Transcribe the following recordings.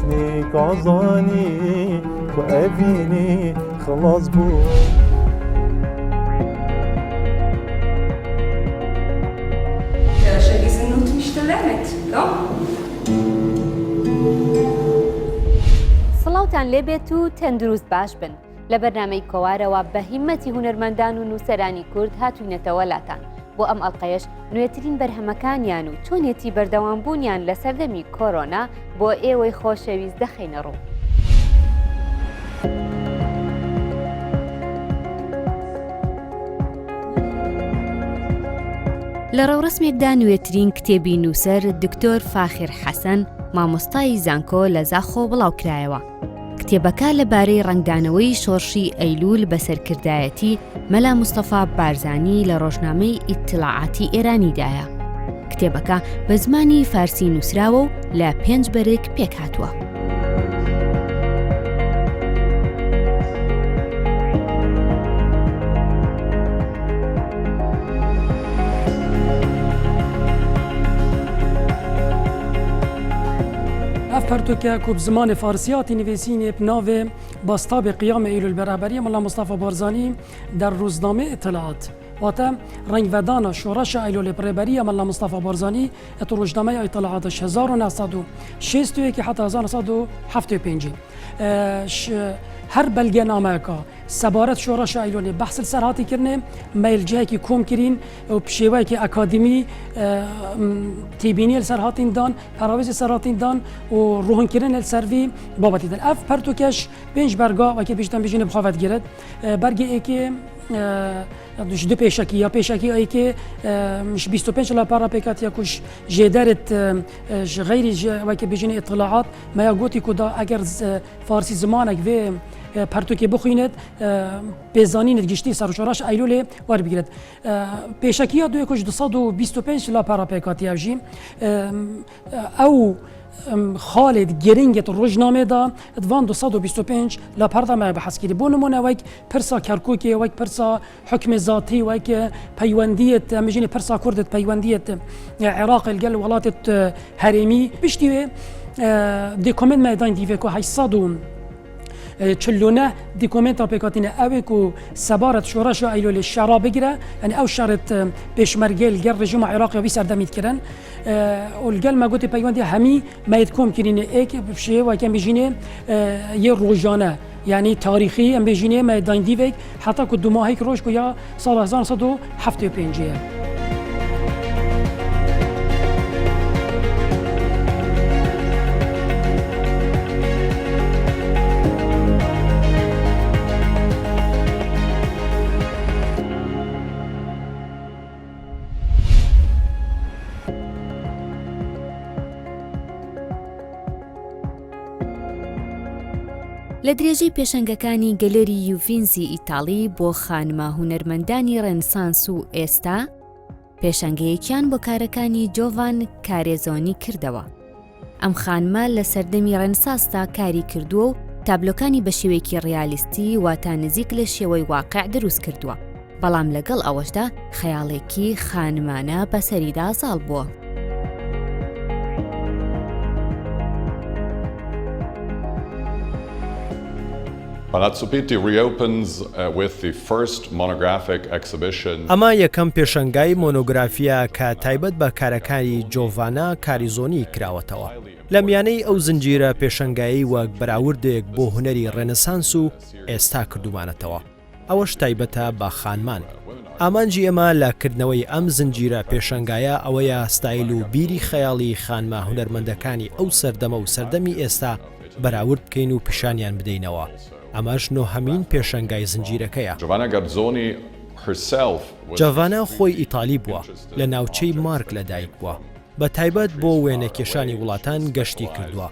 تشنيك عزاني وأبيني خلاص بو يا شريس النوت مشتلمت لا؟ سڵاوتان لێبێت و تەندروست باش بن لە بەرنامەی کۆوارەوە بە هیممەتی هونەرمەندان و نووسەرانی کورد هاتوینەتەوە لاتان بۆ ئەم ئەڵلقەیەش نوێترین بەرهەمەکانیان و چۆنیەتی بەردەوامبوونیان لە سەردەمی کۆرۆنا بۆ ئێوەی خۆشەویست دەخەینە ڕوو. لە ڕەوڕسمێکدا نوێترین کتێبی نووسەر دکتۆر فاخر حەسەن مامۆستای زانکۆ لە زاخۆ بڵاوکرایەوە. کتێبەکە لەبارەی ڕنگدانەوەی شۆڕشی ئەیلول بە سەرکردایەتی مەلا موستەفا بارزانی لە ڕۆژنامەی ئیتلاعاتی ئێرانیدایە. کتێبەکە بە زمانی فارسی نووسراوە و لە 5 بەرێک پێک هاتووە. پرتوکه کوب زمان فارسیاتی نویسینی بناو باستاب قیام ایلول برابری ملا مصطفی بارزانی در روزنامه اطلاعات واتا رنگ ودان شورش ایلول برابری ملا مصطفی بارزانی ات روزنامه اطلاعات 1961 حتی 1975 هر بلگه نامه که سبارت شورش ایلول بحث سرهاتی کرنه میل جهه که کوم کرین و بشیوه که اکادمی تیبینی سرهاتین دان پراویز سرهاتین دان و روحن کرن السروی بابتی دن اف پرتوکش 5 برگا و که بیشتر بجین بخواد گرد برگی ای که دو پیشکی یا پیشکی ای که مش 25 لا پارا پیکات یا کش جدارت غیر و که بجین اطلاعات ما یگوتی کدا اگر فارسی زمانک و پرتوکی بخویند بزانیند گشتی سرشورش ایلول وار بگیرد پیشکی ها دوی کش 225 لا پارا پیکات یا جیم او خالد گرینگت روزنامه دا دوان 225 لا پردا ما بحث کردی بو نمونه وک پرسا کرکوکی وک پرسا حکم ذاتی وک پیوندیت مجین پرسا کردت پیوندیت عراق الگل ولات هریمی بشتی دیکومنت میدان دیوه کو 800 چلونه دیکومنت پیکاتینه اوی کو سبارت شورش ایلول الشعراء بگیره یعنی او شرط پیشمرگل گر رژیم عراق وی سردمید کردن اولگل ما گوتی پیوندی همی ماید کوم کرینه ایک بشه و کم بجینه یه روزانه یعنی تاریخی ام بجینه میدان دیوک حتی کو 2 ماهی روز کو یا سال 1975 لە درێژەی پێشەنگەکانی گەلەری یوڤینزی ئیتاڵی بۆ خانمە هونەرمەندانی ڕێنسانس و ئێستا پێشەنگەیەکیان بۆ کارەکانی جۆڤان کارێزۆنی کردەوە. ئەم خانمە لە سەردەمی ڕێنسانستا کاری کردووە و تابلۆکانی بە شێوەیەکی ڕیالیستی واتە نزیک لە شێوەی واقع دروست کردووە، بەڵام لەگەڵ ئەوەشدا خەیاڵێکی خانمانە بەسەریدا زاڵ بووە. Palazzo Pitti reopens with the first monographic exhibition. ئەمە یەکەم پێشەنگای مۆنۆگرافیە کە تایبەت بە کارەکانی جۆڤانە کاریزۆنی کراوەتەوە. لە میانەی ئەو زنجیرە پێشەنگایی وەک بەراوردێک بۆ هونەری ڕێنەسانس و ئێستا کردومانەتەوە. ئەوەش تایبەتە بە خانمان. ئامانجی ئێمە لەکردنەوەی ئەم زنجیرە پێشەنگایە ئەوەیە ستایل و بیری خەیاڵی خانمە هونەرمەندەکانی ئەو سەردەمە و سەردەمی ئێستا بەراورد بکەین و پیشانیان بدەینەوە. ئەمەش نۆهەمین پێشەنگای زنجیرەکەیە. جۆڤانە خۆی ئیتالی بووە، لە ناوچەی مارک لەدایک بووە، بە تایبەت بۆ وێنەکێشانی وڵاتان گەشتی کردووە.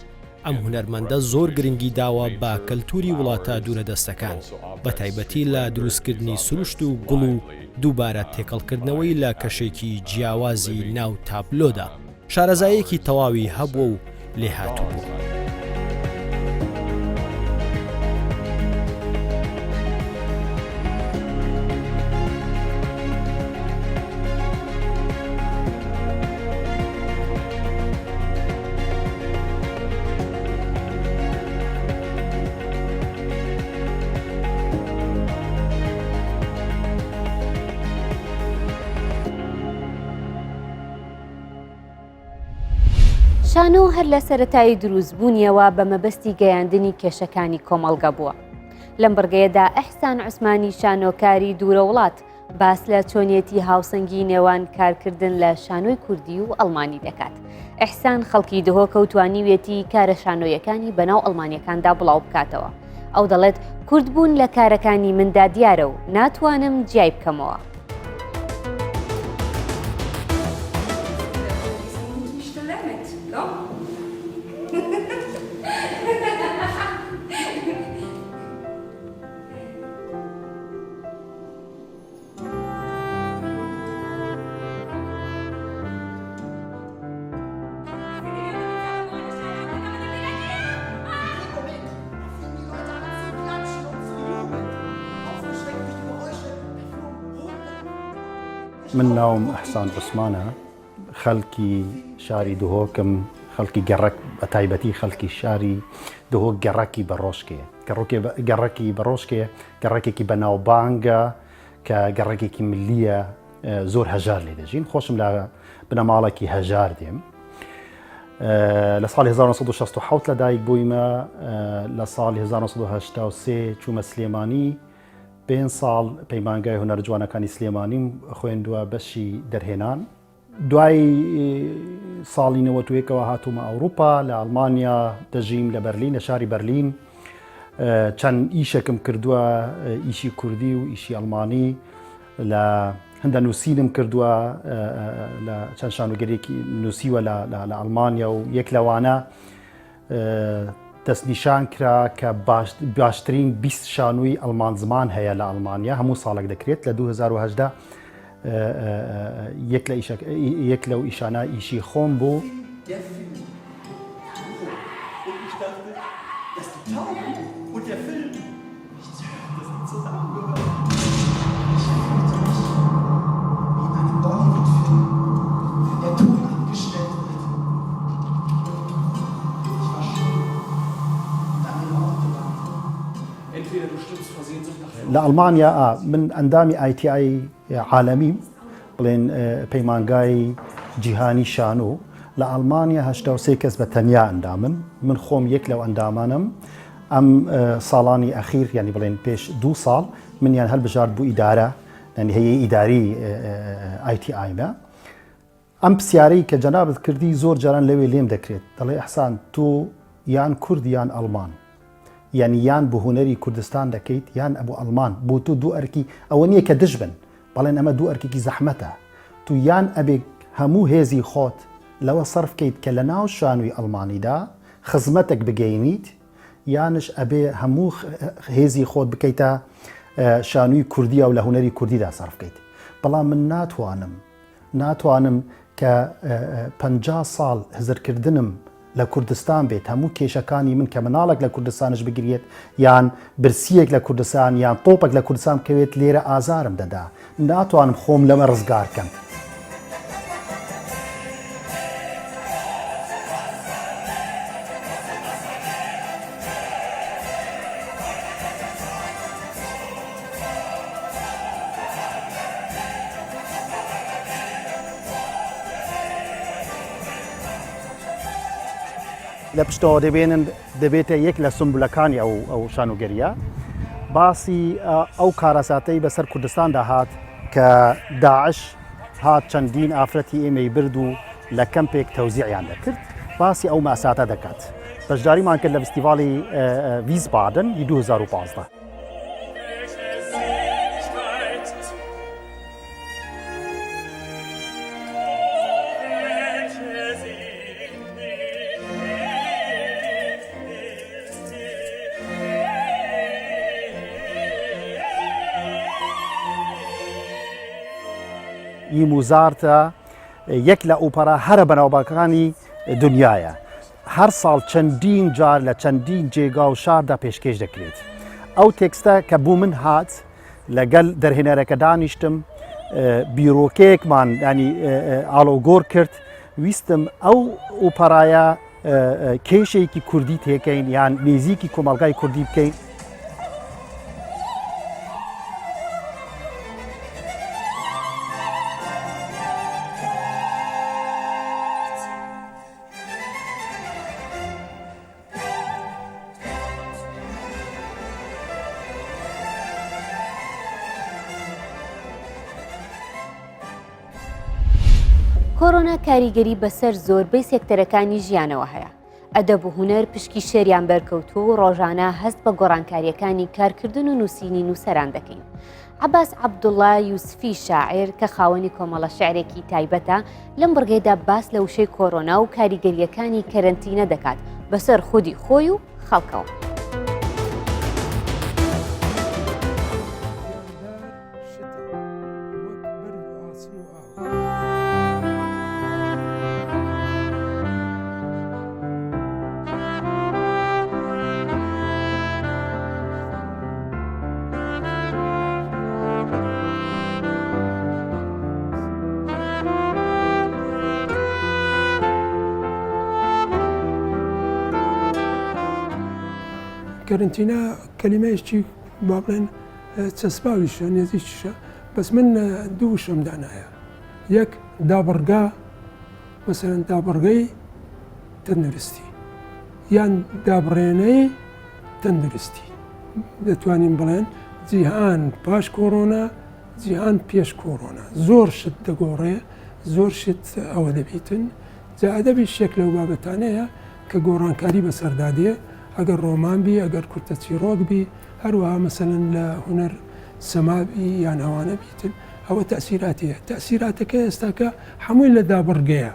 ئەم هونەرمەندە زۆر گرنگی داوە بە کەلتوری وڵاتە دوورەدەستەکان، بە تایبەتی لە دروستکردنی سروشت و گوڵ و دووبارە تێکەڵکردنەوەی لە کەشێکی جیاوازی ناو تابلۆدا. شارەزایەکی تەواوی هەبووە و لێهاتوو بوو. شانۆ هەر لە سەرەتایی دروستبوونیەوە بە مەبەستی گەیاندنی کێشەکانی کۆمەڵگە بووە. لەم بڕگەیەدا ئەحسان عوسمانی شانۆکاری دوورە وڵات باس لە چۆنیەتی هاوسەنگی نێوان کارکردن لە شانۆی کوردی و ئەڵمانی دەکات. ئەحسان خەڵکی دهۆکە و توانیوێتی کارە شانۆیەکانی بەناو ئەڵمانیەکاندا بڵاو بکاتەوە. ئەو دەڵێت کوردبوون لە کارەکانی مندا دیارە و ناتوانم جیای بکەمەوە. Nicht lernt, no? من ناوم ئەحسان عوسمانە خەڵکی شاری دهۆکم خەڵکی گەڕک بە تایبەتی خەڵکی شاری دهۆک گەڕکی بەڕۆژکەیە گەڕکی بەڕۆژکەیە گەڕێکێکی بەناوبانگە کە گەڕێکێکی ملیە زۆر هەژار لێ دەژین خۆشم لە بنەماڵێکی هەژار دێم لە ساڵی 1967 لەدایک بوویمە لە ساڵی 1983 چوومە سلێمانی 5 ساڵ پەیمانگای هونەرە جوانەکانی سلێمانیم خوێندووە بەشی دەرهێنان دوای ساڵی 91ەوە هاتوومە ئەوروپا لە ئەڵمانیا دەژیم لە بەرلین لە شاری بەرلین چەند ئیشێکم کردووە ئیشی کوردی و ئیشی ئەڵمانی لە هەندە نووسینم کردووە لە چەند شانۆگەرێکی نووسیوە لە ئەڵمانیا و یەک لەوانە دەستنیشان کرا کە باشترین 20 شانووی ئەڵمان زمان هەیە لە ئەڵمانیا هەموو ساڵێک دەکرێت لە 2010 یەک لەو ئیشانە ئیشی خۆم بوو لە ئەڵمانیا من ئەندامی ITI عالەمی بڵێن پەیمانگای جیهانی شانۆ لە ئەڵمانیا 83 کەس بە تەنیا ئەندامن من خۆم یەک لەو ئەندامانم ئەم ساڵانی ئەخیر ینی بڵێن پێش 2 ساڵ منیان هەڵبژارد بوو ئیدارە ینی هەیە ئیداری ITI-مە ئەم پرسیارەی کە جەنابەت کردی زۆر جاران لەوێ لێم دەکرێت دەڵێ ئەحسان تۆ یان کورد یان ئەڵمان یعنی یان بۆ هونەری کوردستان دەکەیت یان ئەبوو ئەڵمان بۆ تو دوو ئەرکی ئەوە نییە کە دژ بن بەڵێن ئەمە دوو ئەرکێکی زەحمەتە تو یان ئەبێ هەموو هێزی خۆت لەوە سەرف بکەیت کە لە ناو شانووی ئەڵمانیدا خزمەتێک بگەینیت یانش ئەبێ هەموو هێزی خۆت بکەیتە شانووی کوردیە و لە هونەری کوردیدا سەرف بکەیت بەڵام من ناتوانم کە 50 ساڵ هزرکردنم لە کوردستان بێت هەموو کێشەکانی من کە مناڵێک لە کوردستانش بگرێت یان برسیەک لە کوردستان یان تۆپێک لە کوردستان بکەوێت لێرە ئازارم دەدا ناتوانم خۆم لەمە ڕزگارکەم لە پشتەوە دەبێتە یەک لە سمبولەکانی ئەو شانۆگەریە باسی ئەو کارەساتەی بەسەر کوردستاندا هات کە داعش هات چەندین ئافرەتی ئێمەی برد و لە کەمپێک تەوزیعیان دەکرد باسی ئەو ماساتە دەکات بەشداریمان کرد لە فستیڤاڵی ویسبادن 2015 موزارتە یەک لە ئوپەرا هەرە بەناوبانگەکانی دنیاە هەر ساڵ چەندین جار لە چەندین جێگا و شاردا پێشکەش دەکرێت ئەو تێکستە کە بوو من هات لەگەل دەرهێنەرەکە دانیشتم بیرۆکەیەکمان ینی ئاڵۆگۆر کرد ویستم ئەو ئوپەرایە کێشێکی کوردی تێکەین یان نێزیکی کۆمەڵگای کوردی بکەین کۆرۆنا کاریگەری بەسەر زۆربەی سێکتەرەکانی ژیانەوە هەیە. ئەدەب و هونەر پشکی شێریان بەرکەوتووە و ڕۆژانە هەست بە گۆڕانکاریەکانی کارکردن و نووسینی نووسەران دەکەین. عەباس عەبدوڵڵا یوسفی شاعیر کە خاوەنی کۆمەڵە شێعرێکی تایبەتە لەم بڕگەیدا باس لە وشەی کۆرۆنا و کاریگەریەکانی کەرەنتینە دەکات بەسەر خودی خۆی و خەڵکەوە. کەرنتینە کەلیمەیەکی با بڵێن چەسپاویشە نێزییشە بەس من دوو شەم دانایە یەک دابڕگا مەسەرەن دابڕگەی تەندروستی یان دابڕێنەی تەندروستی دەتوانین بڵێن جیهان پاش کۆرۆنا جیهان پێش کۆرۆنا زۆر شت دەگۆڕێ زۆر شت ئەوە دەبیتن جا ئەدەبی شێک لەو بابەتانەیە کە گۆڕانکاری بەسەردادێ ئەگەر ڕۆمان بی ئەگەر کورتە چیرۆک بی هەروەها مەسەلەن لە هونەر سەمابی یان ئەوانە بیتن ئەوە تەسیراتیە تەسیراتەکە ئێستاکە هەمووی لە دابڕگەیە.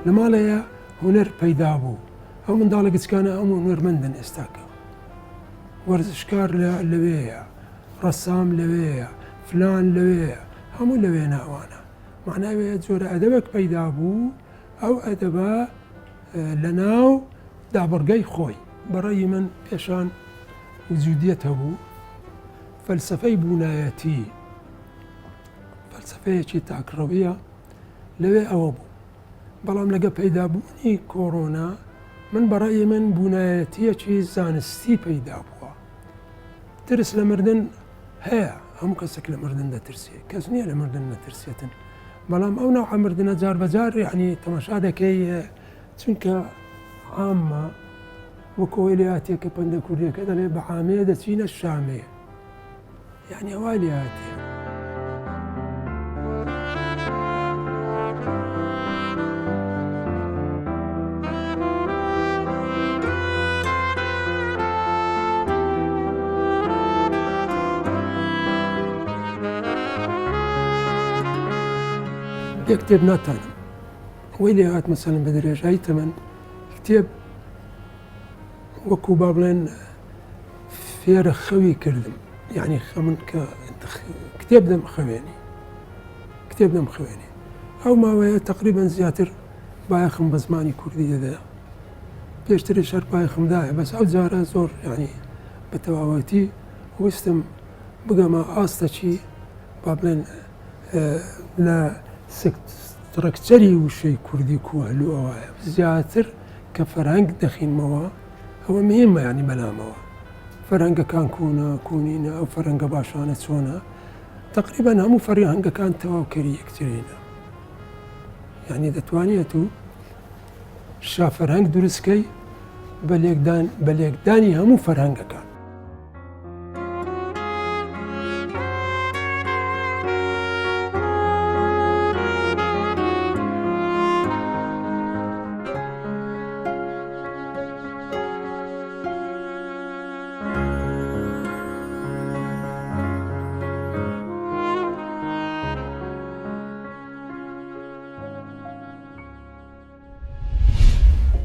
لە ماڵەیە هونەر پەیدا بوو ئەو منداڵە گچکانە ئەم هونەرمەندن ئێستاکە وەرزشکار لەوەیە ڕەسام لەوەیە فلان لەوەیە هەموو لەوێ ناوانە معناوێ جۆرە ئەدەبێک پەیدا بوو ئەو ئەدەبە لە ناو دابڕگەی خۆی بەڕێی من پێشان وجودیەت هەبوو فەلسەفەی بوونایەتی فەلسەفەیەکی تاکڕەویە لەوێ ئەوە بوو بەڵام لەگە پەیدابوونی کۆرۆنا من بەڕێی من بوونایەتیەکی زانستی پەیدا بووە ترس لە مردن هەیە هەموو کەسێک لە مردن دەترسێت کەس نییە لە مردن نەترسێتن بەڵام ئەو ناوە مردنە جار بەجار یعنی تەماشا دەکەی چونکە عامە وەکۆی لە هاتیەکە پەندە کوردیەکە دەڵێ بە عامەیە دەچینە شامێ یعنی ئەوای لێ هاتیە. کتێب ناتانم وەی لێ هات مەسەلەن بە درێژایی تەمەن کتێب وەکو با بڵێن فێرە خەوی کردم یعنی خەمن کە کتێب دەمخەوێنی ئەو ماوەیە تقریبا زیاتر بایەخم بە زمانی کوردی دەدا پێشتری شەر بایەخمدایە بەس ئەو جارە زۆر یعنی بە تەواوەتی ویستم بگەمە ئاستەچی با بڵێن لە سترەکچەری وشەی کوردی کوهلووەوەیە زیاتر کە فەرهەنگ دەخینمەوە ئەوە مهمە ینی بەلامەوە فەرهەنگەکان کوونە کوونینە ئەو فەرهەنگە باشانە چۆنە تقریبا هەموو فەرهەنگەکان تەواوکەری یەکترینە یعنی دەتوانێت و شافەرهەنگ دروستکەی بە لێکدانی هەموو فەرهەنگەکان.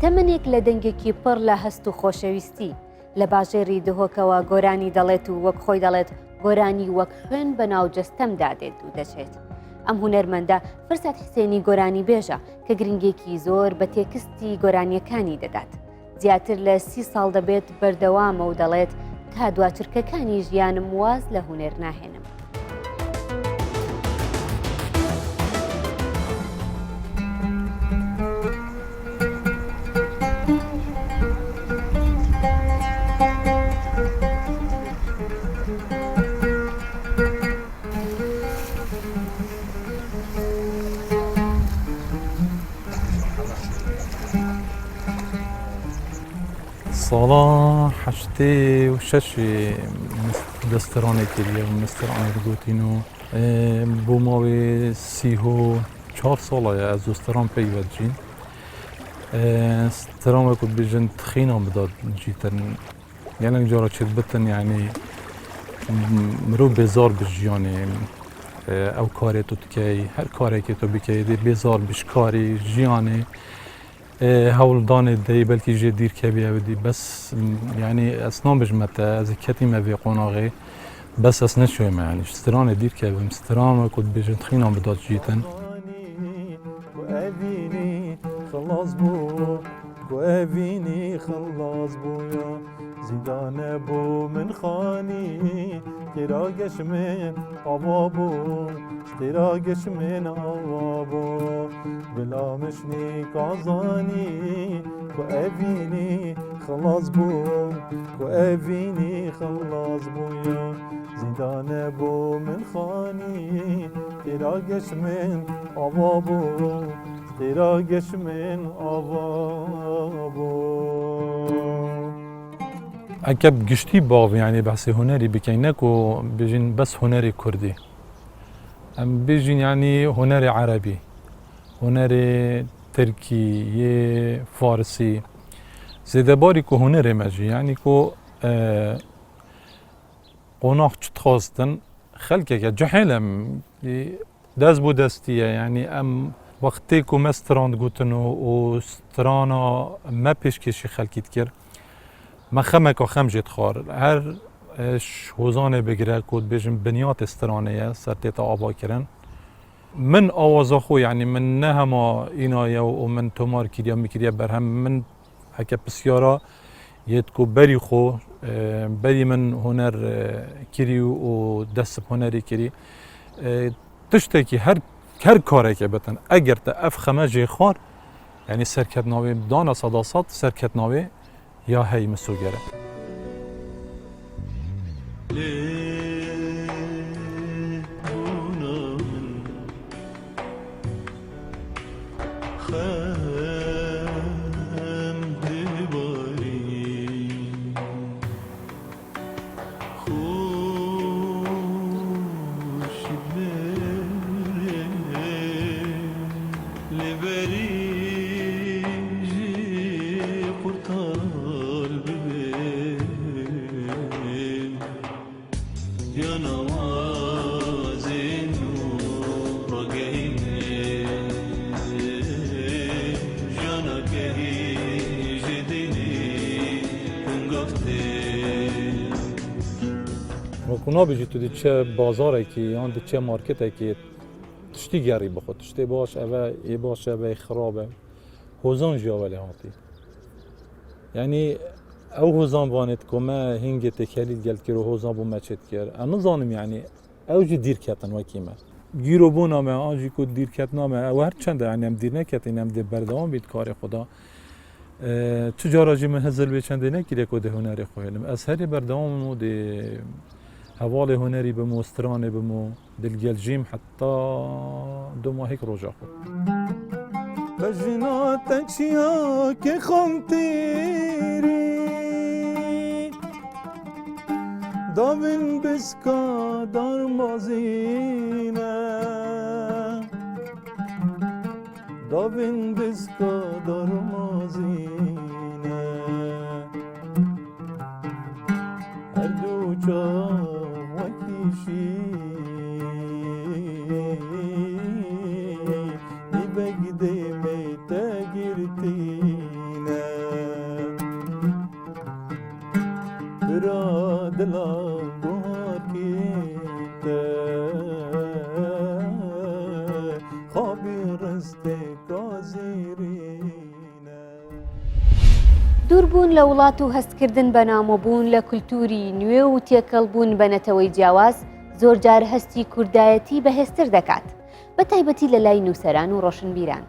تەمەنێک لە دەنگێکی پڕ لە هەست و خۆشەویستی لە باژێری دهۆکەوە گۆرانی دەڵێت و وەک خۆی دەڵێت گۆرانی وەک خوێن بە ناوجەستەمدا دێت و دەچێت. ئەم هونەرمەندە فرسەت حسێنی گۆرانی بێژە کە گرنگێکی زۆر بە تێکستی گۆرانیەکانی دەدات. زیاتر لە 30 ساڵ دەبێت بەردەوامە و دەڵێت تا دواترکەکانی ژیانم واز لە هونەر ناهێنم. ساڵا هەشتێ و شەشێ دەستەرانێکی مستەرانێک گوتین و بۆ ماوەی 34 ساڵایە ئەز دۆستەران پەیوەجین ستەرانێکوت بێژن تخینان بدات جیتن gelek cara çêt bitin yani mirov bêzar bi jiyanê ew karê tu dikey her karekê tu bikey dê bêzar bi ji karê jiyanê hewldanê deyê belkî jê dîrkevî ew dî bes yani ez nabijme te ez ê ketîme vê qonaxê bes ez neçûyeme yani ji stranê dîrkevim stran ku dibêjin tixînan bidat jîtin زیدانه بو من خانی تراگش من آوا بو تراگش من آوا بو بلامشنی کازانی کو اوینی خلاص بو کو اوینی خلاص بو زیدانه بو من خانی تراگش من آوا بو تراگش من آوا بو اکب گشتی باو یعنی بحث هنری بکن نکو بجین بس هنری کردی ام بجین یعنی هنر عربی هنر ترکی فارسی زیده باری که هنر مجی یعنی که قناق چت خواستن خلقه که جحیلم دست بو دستیه یعنی ام وقتی که مستراند گوتن و سترانا ما پیشکشی خلقیت کرد ما خمک و خم جد خار هر شوزانه بگیره کود بیشم بنیات استرانه سرتیت آبا کرن من آوازا خو یعنی من نه هما اینایه و من تومار کردیم میکردیم برهم من هک بسیارا یت کو بری خو بری من هنر کری و دست هنری کری تشته کی هر کاری که بتن اگر تا اف خمجه خار یعنی سرکت ناوی دانا صداصات سرکت ناوی یا هی مسوگره وکونا بیجی تو دی چه بازاره کی یا دی چه مارکته کی تشتی گری بخود تشتی باش اوه ای باش اوه خرابه هوزان جاوله هاتی یعنی او هوزان وانت که ما هنگی تکلیل گلد که رو هوزان بو مچت کرد انا زانم یعنی او جی دیر کتن وکیمه گیرو بو نامه آنجی که دیر کت نامه او هر چنده یعنی هم دیر نکتین هم دیر بردوام بید کار خدا چجارا جی من هزل به چنده نکیده که ده هنری خویلم از هری بردوام و ده حوال هنری بمو استرانه بمو دلگلجیم حتی 2 ماه هیک روژا خود بجناتك شيا كي خمتيري دابن بسكا دار مازينا دابن بسكا دار مازينا اردو جا وكيشي نبقدي متاجرتينا برادلا بوكيتا خابر استكازيرينا دووربوون لە وڵات و هەستکردن بە نامۆبوون لە کولتوری نوێ و تێکەڵبوون بە نەتەوەی جیاواز زۆر جار هەستی کوردایەتی بەهێزتر دەکات بە تایبەتی لە لای نووسەران و ڕۆشنبیران.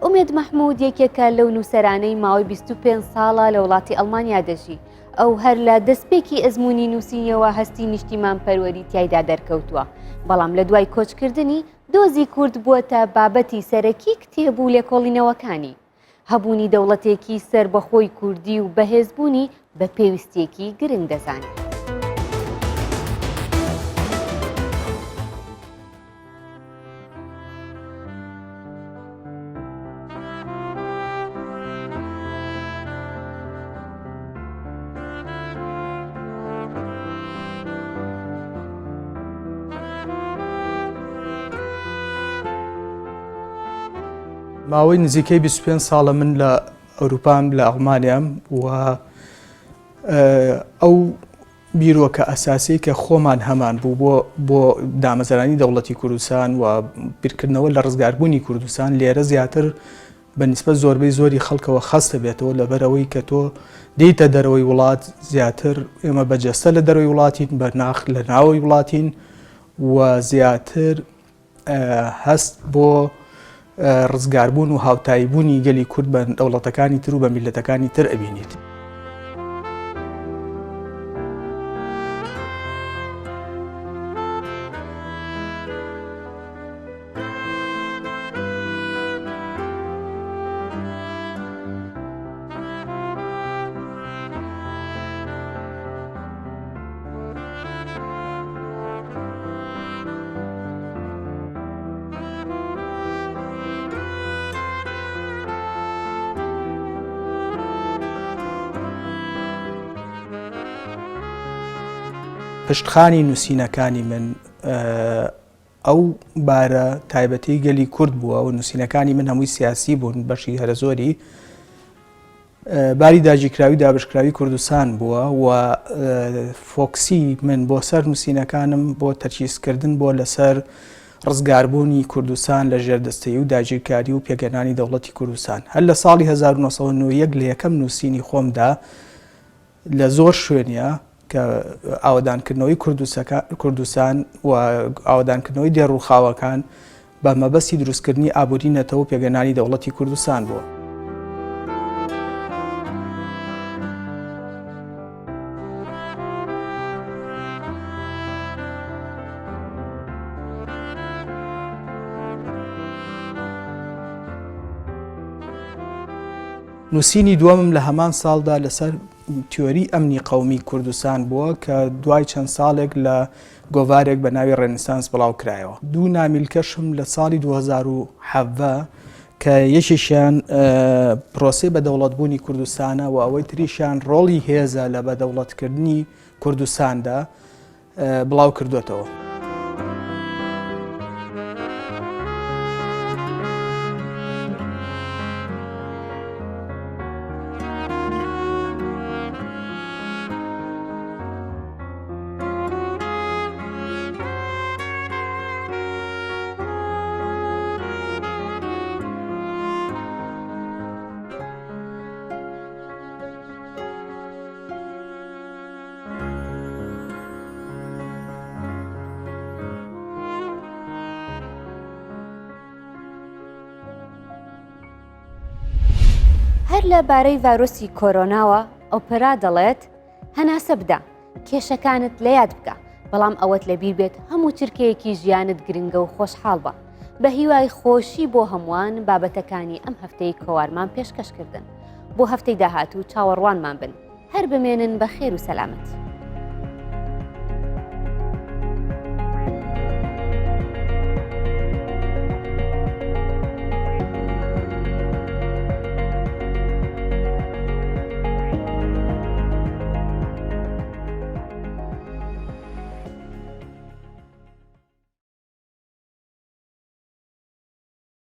ئومێد مەحموود یەکێکە لەو نووسەرانەی ماوەی 25 ساڵە لە وڵاتی ئەڵمانیا دەژی ئەو هەر لە دەستپێکی ئەزمموی نووسینەوە هەستی نیشتیمان پەروەری تایدا دەرکەوتووە بەڵام لە دوای کۆچکردنی دۆزی کورد بووەتە بابەتی سەرەکی کتێبوو لێکۆڵینەوەکانی. هەبوونی دەوڵەتێکی سربەخۆی کوردی و بەهێزبوونی بە پێویستیەکی گرنگ دەزانێت. ماوەی نزیکەی 25 ساڵە من لە ئەوروپام لە ئەڵمانیام و ئەو بیرۆکە ئەساسی کە خۆمان هەمان بوو بۆ دامەزرانی دەوڵەتی کوردستان و بیرکردنەوە لە ڕزگاربوونی کوردستان لێرە زیاتر بە نیسبەت زۆربەی زۆری خەڵکەوە خەستە بێتەوە لەبەرەوەی کە تۆ دێیتە دەرەوەی وڵات زیاتر ئێمە بەجەستە لە دەرەوەی وڵاتین بەناخ لە ناوەی وڵاتین و زیاتر هەست بۆ ڕزگاربوون و هاوتاییبوونی گەلی کورد بە دەوڵەتەکانی تر و بە میلەتەکانی تر ئەبینیت. پشتخانی نووسینەکانی من ئەو بارە تایبەتی گەلی کورد بووە و نووسینەکانی من هەمووی سیاسی بوون بەشی هەرە زۆری باری داگیرکراوی دابشکراوی کوردستان بووە و فۆکسی من بۆ سەر نووسینەکانم بۆ تەرکیزکردن بۆ لەسەر ڕزگاربوونی کوردستان لە ژێردەستەیی و داگیرکاری و پێگەنانی دەوڵەتی کوردستان. هەر لە ساڵی 1991 لە یەکەم نووسینی خۆمدا لە زۆر شوێنە کە ئاوادانکردنەوەی کوردستان و ئاوادانکردنەوەی دێڕوخاوەکان بە مەبەستی دروستکردنی ئابووری نەتەوە پێگەنانی دەوڵەتی کوردستان بووە. نووسینی دووەمم لە هەمان ساڵدا لەسەر تیۆری ئەمنی قەومی کوردستان بووە کە دوای چەند ساڵێک لە گۆڤارێک بە ناوی ڕێنسانس بڵاو کرایەوە. دوو نامیلکەشم لە ساڵی 2017 کە یەکێکیان پرۆسەی بەدەوڵەتبوونی کوردستانە و ئەوەی تریشیان ڕۆڵی هێزە لە بەدەوڵەتکردنی کوردستاندا بڵاو کردوێتەوە. هەر لە بارەی ڤایرۆسی کۆرۆناوە ئۆپێرا دەڵێت هەناسە بدە کێشەکانت لە یاد بکە بەڵام ئەوەت لەبیر بێت هەموو چرکەیەکی ژیانت گرنگە و خۆشحاڵ بە. بە هیوای خۆشی بۆ هەمووان بابەتەکانی ئەم هەفتەی کۆوارمان پێشکەشکردن. بۆ هەفتەی داهاتوو چاوەڕوانمان بن. هەر بمێنن بە خێر و سەلامەت.